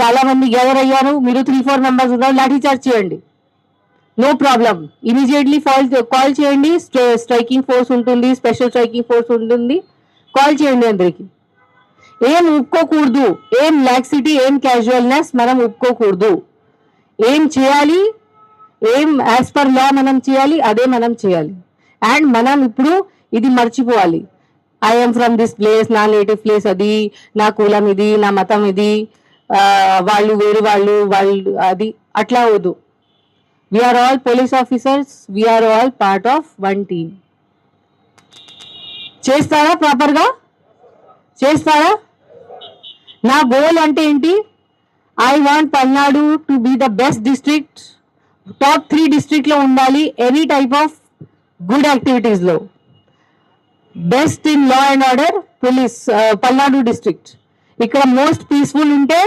చాలా మంది గ్యాదర్ అయ్యారు, మీరు 3-4 మెంబర్స్ ఉన్నారు, లాఠీ చార్జ్ చేయండి, నో ప్రాబ్లం. ఇమీడియట్లీ కాల్ చేయండి, స్ట్రైకింగ్ ఫోర్స్ ఉంటుంది, స్పెషల్ స్ట్రైకింగ్ ఫోర్స్ ఉంటుంది, కాల్ చేయండి అందరికి. ఏం ఒప్పుకోకూడదు, ఏం లాక్సిటీ, ఏం క్యాజువల్నెస్ మనం ఒప్పుకోకూడదు. ఏం చేయాలి, ఏం యాజ్ పర్ లా మనం చేయాలి, అదే మనం చేయాలి. అండ్ మనం ఇప్పుడు ఇది మర్చిపోవాలి, ఐఎమ్ ఫ్రమ్ దిస్ ప్లేస్, నా నేటివ్ ప్లేస్ అది, నా కులం ఇది, నా మతం ఇది, వాళ్ళు వేరు వాళ్ళు అది అట్లా వద్దు. We are all police officers, we are all part of one team. చేస్తారా ప్రాపర్గా? చేస్తారా? నా గోల్ అంటే ఏంటి? I want Palnadu to be the best district, top 3 district లో ఉండాలి ఎనీ టైప్ ఆఫ్ గుడ్ యాక్టివిటీస్ లో. Best in law and order police Palnadu district. ఇక్కడ మోస్ట్ పీస్ఫుల్ ఉంటే